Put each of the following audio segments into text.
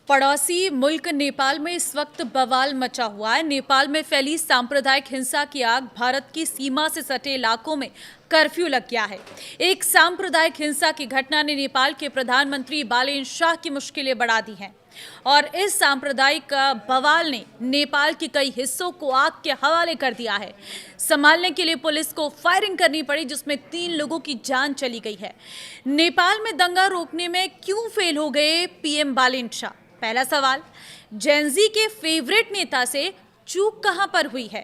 पड़ोसी मुल्क नेपाल में इस वक्त बवाल मचा हुआ है। नेपाल में फैली सांप्रदायिक हिंसा की आग भारत की सीमा से सटे इलाकों में कर्फ्यू लग गया है। एक सांप्रदायिक हिंसा की घटना ने नेपाल के प्रधानमंत्री बालेन शाह की मुश्किलें बढ़ा दी हैं और इस सांप्रदायिक बवाल ने नेपाल के कई हिस्सों को आग के हवाले कर दिया है। संभालने के लिए पुलिस को फायरिंग करनी पड़ी, जिसमें 3 लोगों की जान चली गई है। नेपाल में दंगा रोकने में क्यों फेल हो गए पीएम बालेन शाह? पहला सवाल, जेनजी के फेवरेट नेता से चूक कहां पर हुई है?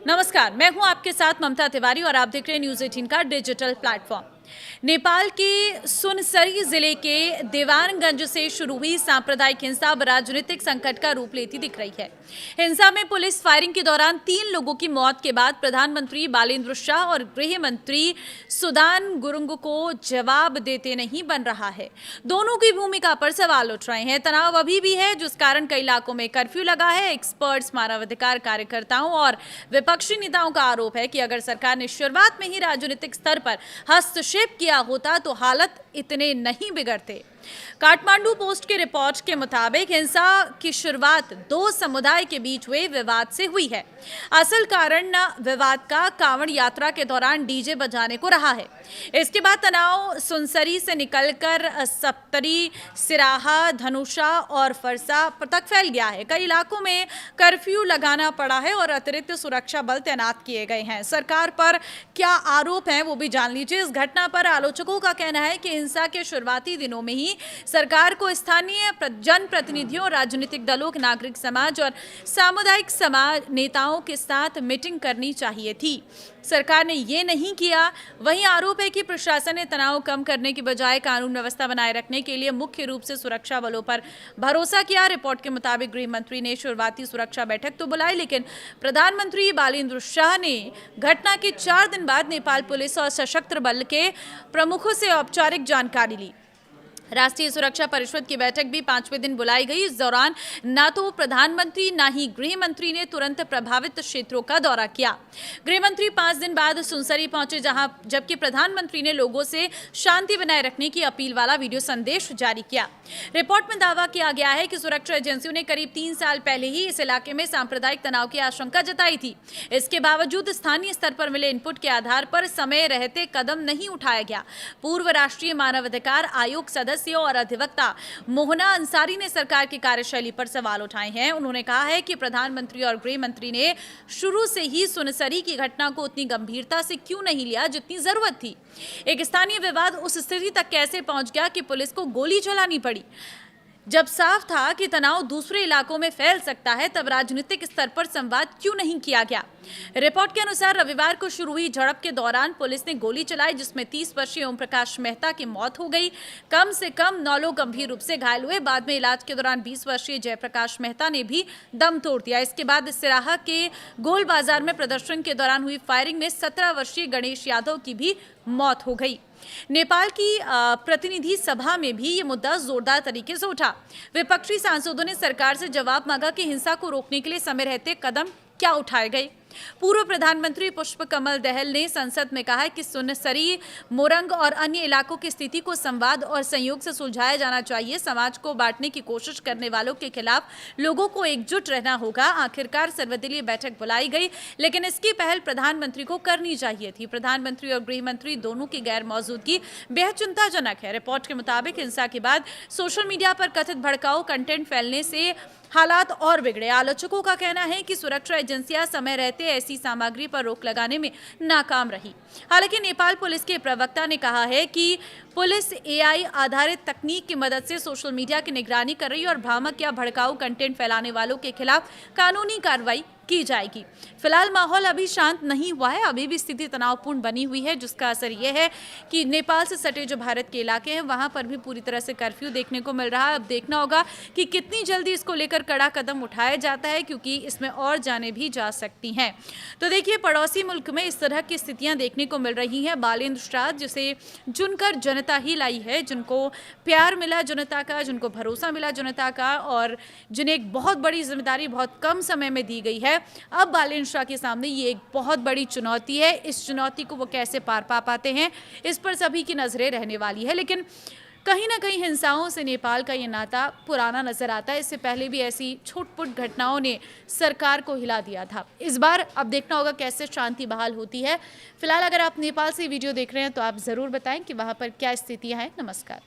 नमस्कार, मैं हूं आपके साथ ममता तिवारी और आप देख रहे हैं न्यूज़ 18 का डिजिटल प्लेटफॉर्म। नेपाल के सुनसरी जिले के देवानगंज से शुरू हुई सांप्रदायिक हिंसा अब राजनीतिक संकट का रूप लेती दिख रही है। हिंसा में पुलिस फायरिंग के दौरान 3 लोगों की मौत के बाद प्रधानमंत्री बालेन्द्र शाह और गृह मंत्री सुदान गुरुंग को जवाब देते नहीं बन रहा है। दोनों की भूमिका पर सवाल उठ रहे हैं। तनाव अभी भी है, जिस कारण कई इलाकों में कर्फ्यू लगा है। एक्सपर्ट्स, मानवाधिकार कार्यकर्ताओं और विपक्षी नेताओं का आरोप है कि अगर सरकार ने शुरुआत में ही राजनीतिक स्तर पर हस्तक्षेप किया होता तो हालत इतने नहीं बिगड़ते। काठमांडू पोस्ट की रिपोर्ट के मुताबिक हिंसा की शुरुआत 2 समुदाय के बीच हुए विवाद से हुई है। असल कारण विवाद का कांवड़ यात्रा के दौरान डीजे बजाने को रहा है। इसके बाद तनाव सुनसरी से निकलकर सप्तरी, सिराहा, धनुषा और फरसा तक फैल गया है। कई इलाकों में कर्फ्यू लगाना पड़ा है और अतिरिक्त सुरक्षा बल तैनात किए गए हैं। सरकार पर क्या आरोप है वो भी जान लीजिए। इस घटना पर आलोचकों का कहना है कि हिंसा के शुरुआती दिनों में ही सरकार को स्थानीय जनप्रतिनिधियों, राजनीतिक दलों, नागरिक समाज और सामुदायिक समाज नेताओं के साथ मीटिंग करनी चाहिए थी। सरकार ने ये नहीं किया। वहीं आरोप है कि प्रशासन ने तनाव कम करने की बजाय कानून व्यवस्था बनाए रखने के लिए मुख्य रूप से सुरक्षा बलों पर भरोसा किया। रिपोर्ट के मुताबिक गृह मंत्री ने शुरुआती सुरक्षा बैठक तो बुलाई, लेकिन प्रधानमंत्री बालेन्द्र शाह ने घटना के 4 दिन बाद नेपाल पुलिस और सशस्त्र बल के प्रमुखों से औपचारिक जानकारी ली। राष्ट्रीय सुरक्षा परिषद की बैठक भी 5वें दिन बुलाई गई। इस दौरान न तो प्रधानमंत्री न ही गृह मंत्री ने तुरंत प्रभावित क्षेत्रों का दौरा किया। गृह मंत्री 5 दिन बाद सुनसरी पहुंचे, जबकि प्रधानमंत्री ने लोगों से शांति बनाए रखने की अपील वाला वीडियो संदेश जारी किया। रिपोर्ट में दावा किया गया है कि सुरक्षा एजेंसियों ने करीब 3 साल पहले ही इस इलाके में सांप्रदायिक तनाव की आशंका जताई थी। इसके बावजूद स्थानीय स्तर पर मिले इनपुट के आधार पर समय रहते कदम नहीं उठाया गया। पूर्व राष्ट्रीय मानवाधिकार आयोग सदस्य और अधिवक्ता मोहना अंसारी ने सरकार की कार्यशैली पर सवाल उठाए हैं। उन्होंने कहा है कि प्रधानमंत्री और गृह मंत्री ने शुरू से ही सुनसरी की घटना को उतनी गंभीरता से क्यों नहीं लिया जितनी जरूरत थी। एक स्थानीय विवाद उस स्थिति तक कैसे पहुंच गया कि पुलिस को गोली चलानी पड़ी? जब साफ था कि तनाव दूसरे इलाकों में फैल सकता है, तब राजनीतिक स्तर पर संवाद क्यों नहीं किया गया? रिपोर्ट के अनुसार रविवार को शुरू हुई झड़प के दौरान पुलिस ने गोली चलाई, जिसमें 30 वर्षीय ओम प्रकाश मेहता की मौत हो गई। कम से कम 9 लोग गंभीर रूप से घायल हुए। बाद में इलाज के दौरान 20 वर्षीय जयप्रकाश मेहता ने भी दम तोड़ दिया। इसके बाद सिराहा के गोल बाजार में प्रदर्शन के दौरान हुई फायरिंग में 17 वर्षीय गणेश यादव की भी मौत हो गई। नेपाल की प्रतिनिधि सभा में भी ये मुद्दा जोरदार तरीके से उठा। विपक्षी सांसदों ने सरकार से जवाब मांगा कि हिंसा को रोकने के लिए समय रहते कदम क्या उठाए गए। पूर्व प्रधानमंत्री पुष्प कमल दहल ने संसद में कहा कि सुनसरी, मोरंग और अन्य इलाकों की स्थिति को संवाद और संयोग से सुलझाया जाना चाहिए। समाज को बांटने की कोशिश करने वालों के खिलाफ लोगों को एकजुट रहना होगा। आखिरकार सर्वदलीय बैठक बुलाई गई, लेकिन इसकी पहल प्रधानमंत्री को करनी चाहिए थी। प्रधानमंत्री और गृह मंत्री दोनों की गैर मौजूदगी बेहद चिंताजनक है। रिपोर्ट के मुताबिक हिंसा के बाद सोशल मीडिया पर कथित भड़काऊ कंटेंट फैलने से हालात और बिगड़े। आलोचकों का कहना है कि सुरक्षा एजेंसियां समय रहते ऐसी सामग्री पर रोक लगाने में नाकाम रही। हालांकि नेपाल पुलिस के प्रवक्ता ने कहा है कि पुलिस एआई आधारित तकनीक की मदद से सोशल मीडिया की निगरानी कर रही है और भ्रामक या भड़काऊ कंटेंट फैलाने वालों के खिलाफ कानूनी कार्रवाई की जाएगी। फिलहाल माहौल अभी शांत नहीं हुआ है। अभी भी स्थिति तनावपूर्ण बनी हुई है, जिसका असर यह है कि नेपाल से सटे जो भारत के इलाके हैं वहां पर भी पूरी तरह से कर्फ्यू देखने को मिल रहा है। अब देखना होगा कि कितनी जल्दी इसको लेकर कड़ा कदम उठाया जाता है, क्योंकि इसमें और जाने भी जा सकती हैं। तो देखिए, पड़ोसी मुल्क में इस तरह की स्थितियां देखने को मिल रही हैं। बालेन्द्र शाह, जिसे चुनकर जनता ही लाई है, जिनको प्यार मिला जनता का, जिनको भरोसा मिला जनता का और जिन्हें एक बहुत बड़ी जिम्मेदारी बहुत कम समय में दी गई है, अब बालेन्द्र शाह के सामने ये एक बहुत बड़ी चुनौती है। इस चुनौती को वो कैसे पार पा पाते हैं, इस पर सभी की नजरें रहने वाली है। लेकिन कहीं ना कहीं हिंसाओं से नेपाल का ये नाता पुराना नजर आता है। इससे पहले भी ऐसी छुटपुट घटनाओं ने सरकार को हिला दिया था। इस बार अब देखना होगा कैसे शांति बहाल होती है। फिलहाल अगर आप नेपाल से वीडियो देख रहे हैं तो आप जरूर बताएं कि वहां पर क्या स्थितियां हैं। नमस्कार।